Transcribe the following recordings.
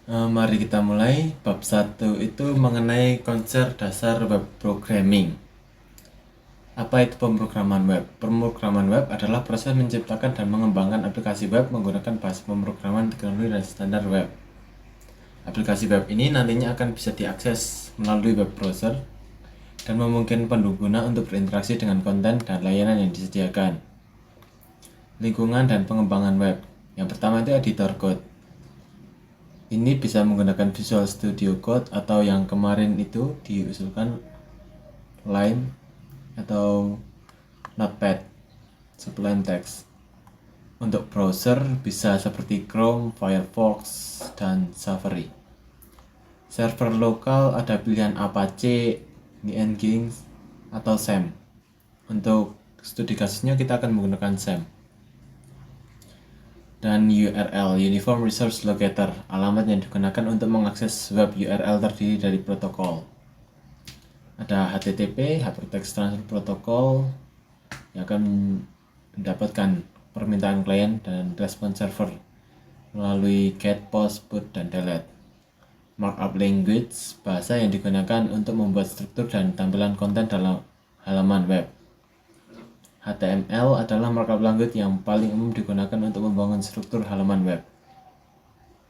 Mari kita mulai. Bab 1 itu mengenai konsep dasar web programming. Apa itu pemrograman web? Pemrograman web adalah proses menciptakan dan mengembangkan aplikasi web menggunakan bahasa pemrograman teknologi dan standar web. Aplikasi web ini nantinya akan bisa diakses melalui web browser dan memungkinkan pengguna untuk berinteraksi dengan konten dan layanan yang disediakan. Lingkungan dan pengembangan web. Yang pertama itu editor code. Ini bisa menggunakan Visual Studio Code atau yang kemarin itu diusulkan Lime atau Notepad, Sublime Text. Untuk browser bisa seperti Chrome, Firefox, dan Safari. Server lokal ada pilihan Apache, Nginx, atau SAM. Untuk studi kasusnya kita akan menggunakan SAM. Dan URL, Uniform Resource Locator, alamat yang digunakan untuk mengakses web URL terdiri dari protokol. Ada HTTP, Hypertext Transfer Protocol, yang akan mendapatkan permintaan klien dan respon server melalui GET, POST, PUT, dan DELETE. Markup Language, bahasa yang digunakan untuk membuat struktur dan tampilan konten dalam halaman web. HTML adalah markup language yang paling umum digunakan untuk membangun struktur halaman web.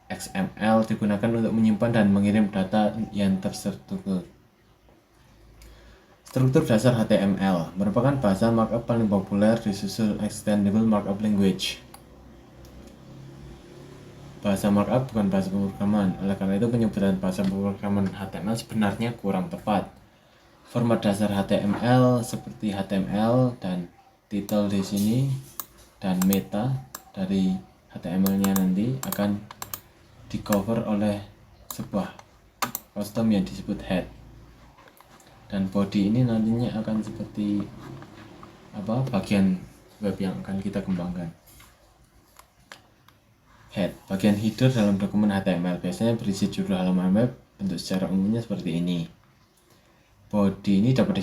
XML digunakan untuk menyimpan dan mengirim data yang terstruktur. Struktur dasar HTML merupakan bahasa markup paling populer disusul Extendable Markup Language. Bahasa markup bukan bahasa pemrograman, oleh karena itu penyebutan bahasa pemrograman HTML sebenarnya kurang tepat. Format dasar HTML seperti HTML dan title di sini dan meta dari HTML-nya nanti akan di cover oleh sebuah custom yang disebut head, dan body ini nantinya akan seperti bagian web yang akan kita kembangkan. Head, bagian header dalam dokumen HTML biasanya berisi judul halaman web, bentuk secara umumnya seperti ini. Body ini dapat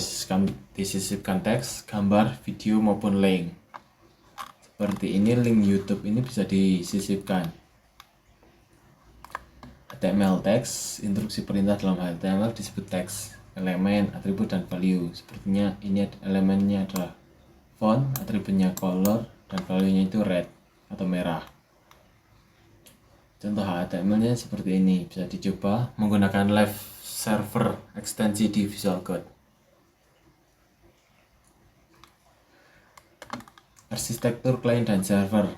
disisipkan teks, gambar, video maupun link. Seperti ini, link YouTube ini bisa disisipkan. HTML teks, instruksi perintah dalam HTML disebut teks, elemen, atribut, dan value. Sepertinya ini elemennya adalah font, atributnya color, dan value-nya itu red atau merah. Contoh HTML-nya seperti ini, bisa dicoba menggunakan live server ekstensi di Visual Code. Arsitektur klien dan server.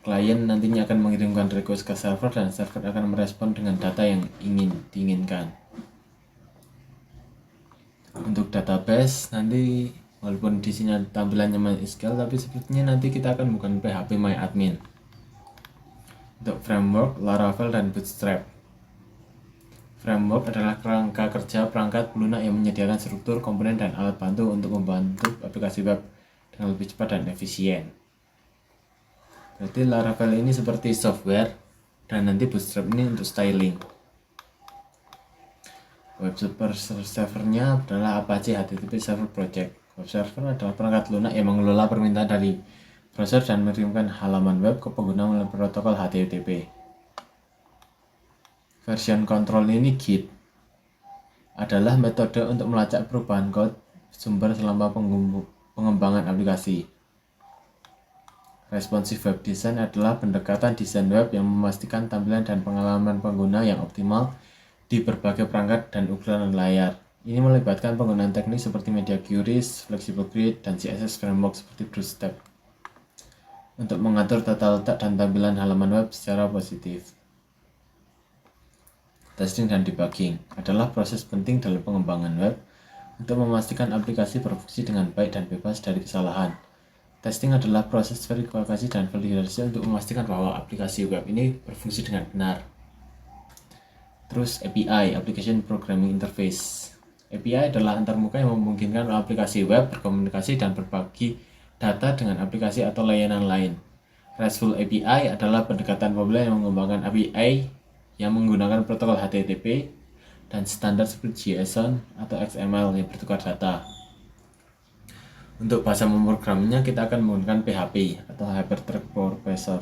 Klien nantinya akan mengirimkan request ke server dan server akan merespon dengan data yang diinginkan. Untuk database nanti walaupun di sini tampilannya MySQL, tapi sepertinya nanti kita akan bukan PHP MyAdmin. Untuk framework, Laravel dan Bootstrap. Framework adalah kerangka kerja perangkat lunak yang menyediakan struktur, komponen, dan alat bantu untuk membantu aplikasi web dengan lebih cepat dan efisien. Berarti Laravel ini seperti software, dan nanti Bootstrap ini untuk styling. Web servernya adalah Apache HTTP Server Project. Web server adalah perangkat lunak yang mengelola permintaan dari browser dan mengirimkan halaman web ke pengguna melalui protokol HTTP. Version control ini Git adalah metode untuk melacak perubahan kode sumber selama pengembangan aplikasi. Responsive web design adalah pendekatan desain web yang memastikan tampilan dan pengalaman pengguna yang optimal di berbagai perangkat dan ukuran layar. Ini melibatkan penggunaan teknik seperti media queries, flexible grid, dan CSS framework seperti Bootstrap untuk mengatur tata letak dan tampilan halaman web secara positif. Testing dan debugging adalah proses penting dalam pengembangan web untuk memastikan aplikasi berfungsi dengan baik dan bebas dari kesalahan. Testing adalah proses verifikasi dan validasi untuk memastikan bahwa aplikasi web ini berfungsi dengan benar. Terus API, Application Programming Interface. API adalah antarmuka yang memungkinkan aplikasi web berkomunikasi dan berbagi data dengan aplikasi atau layanan lain. RESTful API adalah pendekatan populer yang mengembangkan API yang menggunakan protokol HTTP dan standar seperti JSON atau XML yang bertukar data. Untuk bahasa memprogramnya kita akan menggunakan PHP atau Hypertext Processor.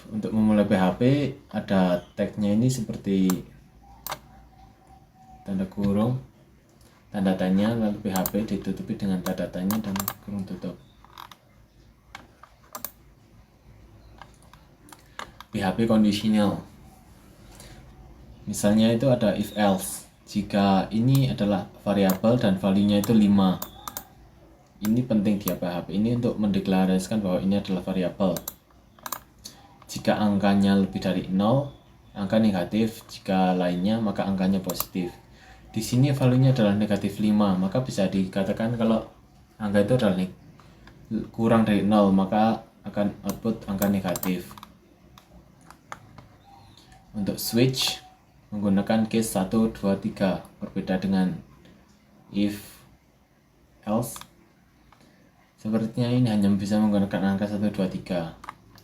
untuk memulai PHP ada tagnya ini seperti tanda kurung, tanda tanya, lalu PHP ditutupi dengan tanda tanya dan kurung tutup. PHP conditional, misalnya itu ada if else. Jika ini adalah variabel dan value-nya itu 5. Ini penting di PHP ini untuk mendeklarasikan bahwa ini adalah variabel. Jika angkanya lebih dari 0, angka negatif. Jika lainnya, maka angkanya positif. Di sini value-nya adalah negatif 5, maka bisa dikatakan kalau angka itu adalah kurang dari 0, maka akan output angka negatif. Untuk switch menggunakan case 1, 2, 3, berbeda dengan if, else. Sepertinya ini hanya bisa menggunakan angka 1, 2, 3.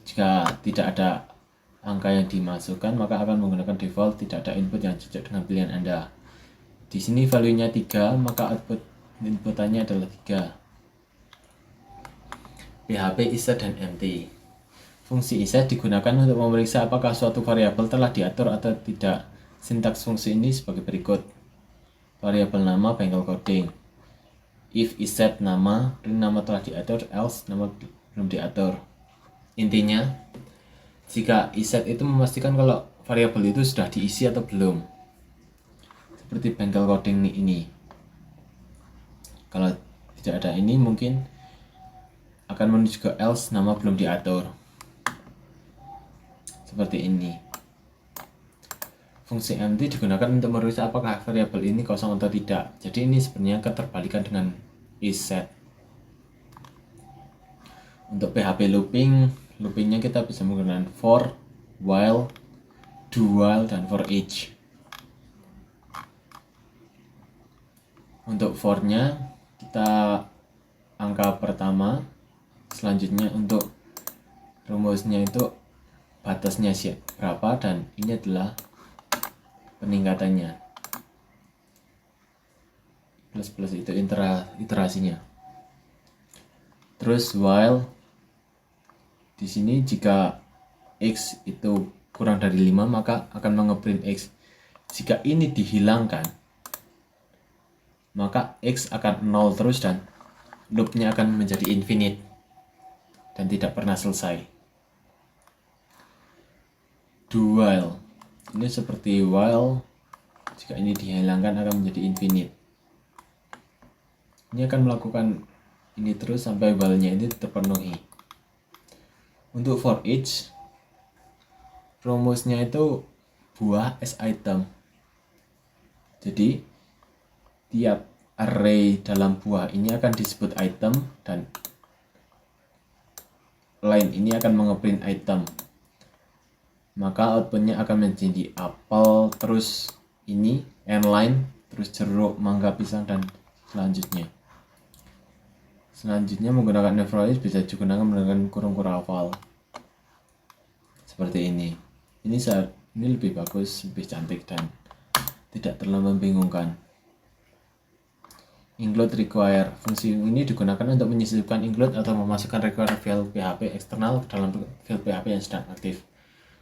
Jika tidak ada angka yang dimasukkan, maka akan menggunakan default, tidak ada input yang cocok dengan pilihan Anda. Di sini value-nya 3, maka output inputannya adalah 3. PHP iset dan empty. Fungsi iset digunakan untuk memeriksa apakah suatu variabel telah diatur atau tidak. Sintaks fungsi ini sebagai berikut. Variabel nama bengkel coding. If iset nama, print nama telah diatur, else nama belum diatur. Intinya, jika iset itu memastikan kalau variabel itu sudah diisi atau belum. Seperti bengkel coding ini. Kalau tidak ada ini, mungkin akan menuju ke else nama belum diatur. Seperti ini. Fungsi empty digunakan untuk memeriksa apakah variabel ini kosong atau tidak. Jadi ini sebenarnya keterbalikan dengan isSet. Untuk PHP loopingnya kita bisa menggunakan for, while, do while, dan for each. Untuk for-nya kita angka pertama, selanjutnya untuk rumusnya itu batasnya berapa, dan ini adalah peningkatannya. Plus itu iterasinya. Terus while di sini jika x itu kurang dari 5 maka akan mengeprint x. Jika ini dihilangkan maka x akan 0 terus dan loopnya akan menjadi infinite dan tidak pernah selesai. Do while ini seperti while, jika ini dihilangkan akan menjadi infinite. Ini akan melakukan ini terus sampai while-nya ini terpenuhi. Untuk for each, rumusnya itu buah as item. Jadi tiap array dalam buah ini akan disebut item dan line ini akan mengeprint item. Maka outputnya akan menjadi apel, terus ini end line, terus jeruk, mangga, pisang, dan selanjutnya menggunakan average bisa digunakan menggunakan kurung kurval seperti ini. Ini lebih bagus, lebih cantik, dan tidak terlalu membingungkan. Include require, fungsi ini digunakan untuk menyisipkan include atau memasukkan require file PHP eksternal ke dalam file PHP yang sedang aktif.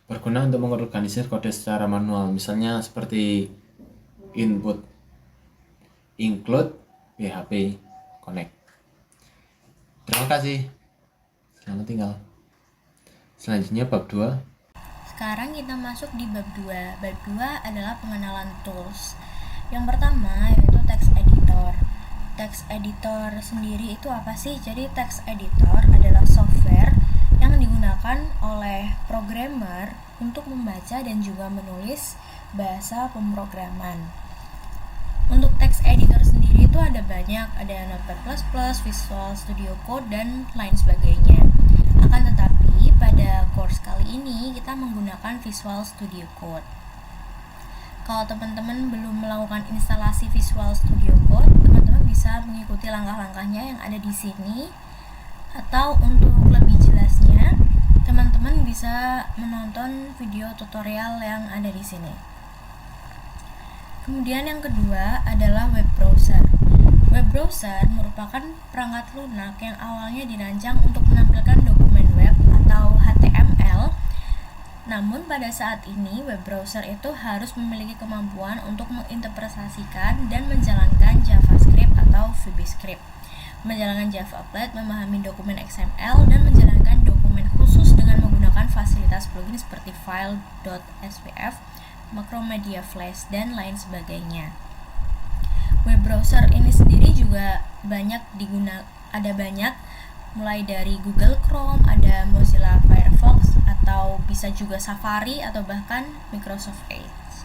Berguna untuk mengorganisir kode secara manual, misalnya seperti input include PHP connect. Terima kasih. Selamat tinggal. Selanjutnya bab 2. Sekarang kita masuk di bab 2. Bab 2 adalah pengenalan tools. Yang pertama yaitu text editor. Text editor sendiri itu apa sih? Jadi text editor adalah software yang digunakan oleh programmer untuk membaca dan juga menulis bahasa pemrograman. Untuk text editor sendiri itu ada banyak, ada Notepad++, Visual Studio Code, dan lain sebagainya. Akan tetapi pada course kali ini kita menggunakan Visual Studio Code. Kalau teman-teman belum melakukan instalasi Visual Studio Code, teman-teman bisa mengikuti langkah-langkahnya yang ada di sini. Atau untuk lebih jelasnya, teman-teman bisa menonton video tutorial yang ada di sini. Kemudian yang kedua adalah web browser. Web browser merupakan perangkat lunak yang awalnya dirancang untuk menampilkan dokumen web atau HTML pada saat ini web browser itu harus memiliki kemampuan untuk menginterpretasikan dan menjalankan JavaScript atau VBScript, menjalankan Java Applet, memahami dokumen XML, dan menjalankan dokumen khusus dengan menggunakan fasilitas plugin seperti file.svf, Macromedia Flash, dan lain sebagainya. Web browser ini sendiri juga ada banyak, mulai dari Google Chrome, ada Mozilla Firefox, atau bisa juga Safari, atau bahkan Microsoft Edge.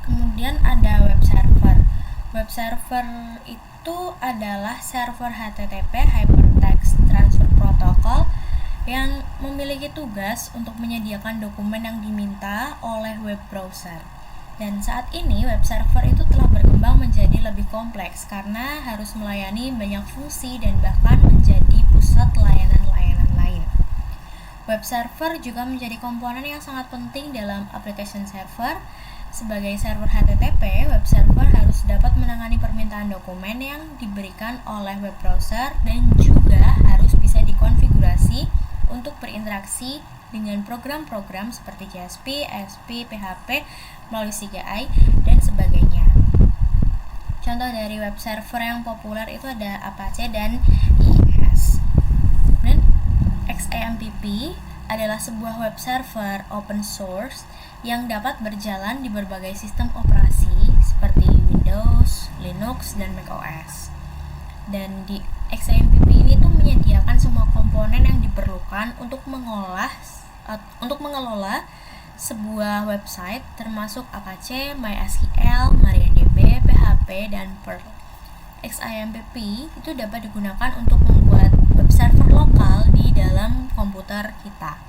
Kemudian ada web server. Web server itu adalah server HTTP Hypertext Transfer Protocol yang memiliki tugas untuk menyediakan dokumen yang diminta oleh web browser. Dan saat ini web server itu telah berkembang menjadi lebih kompleks karena harus melayani banyak fungsi dan bahkan menjadi pusat layanan-layanan lain. Web server juga menjadi komponen yang sangat penting dalam application server. Sebagai server HTTP, web server harus dapat menangani permintaan dokumen yang diberikan oleh web browser dan juga harus bisa dikonfigurasi untuk berinteraksi dengan program-program seperti JSP, ASP, PHP, melalui CGI, dan sebagainya. Contoh dari web server yang populer itu ada Apache dan IIS. Dan XAMPP adalah sebuah web server open source yang dapat berjalan di berbagai sistem operasi seperti Windows, Linux, dan macOS. Dan di XAMPP ini tuh menyediakan semua komponen yang diperlukan untuk mengelola sebuah website termasuk Apache, MySQL, MariaDB, PHP, dan Perl. XAMPP itu dapat digunakan untuk membuat web server lokal di dalam komputer kita.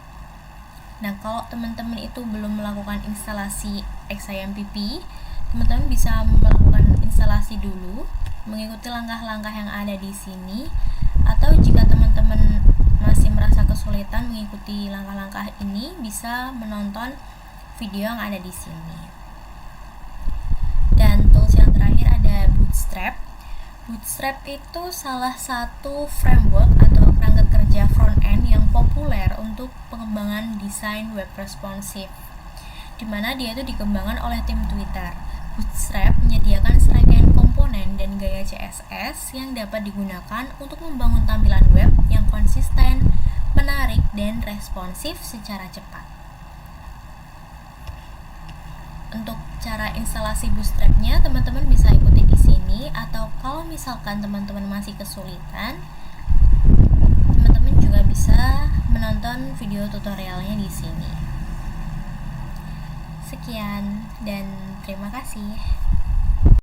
Nah, kalau teman-teman itu belum melakukan instalasi XAMPP, teman-teman bisa melakukan instalasi dulu, mengikuti langkah-langkah yang ada di sini, atau jika teman-teman masih merasa kesulitan mengikuti langkah-langkah ini, bisa menonton video yang ada di sini. Dan tools yang terakhir ada Bootstrap. Bootstrap itu salah satu framework atau perangkat kerja front-end yang populer untuk pengembangan desain web responsif, di mana dia itu dikembangkan oleh tim Twitter. Bootstrap menyediakan serangkaian komponen dan gaya CSS yang dapat digunakan untuk membangun tampilan web yang konsisten, menarik, dan responsif secara cepat. Untuk cara instalasi Bootstrap-nya, teman-teman bisa ikuti di sini, atau kalau misalkan teman-teman masih kesulitan, teman-teman juga bisa menonton video tutorialnya di sini. Sekian dan terima kasih.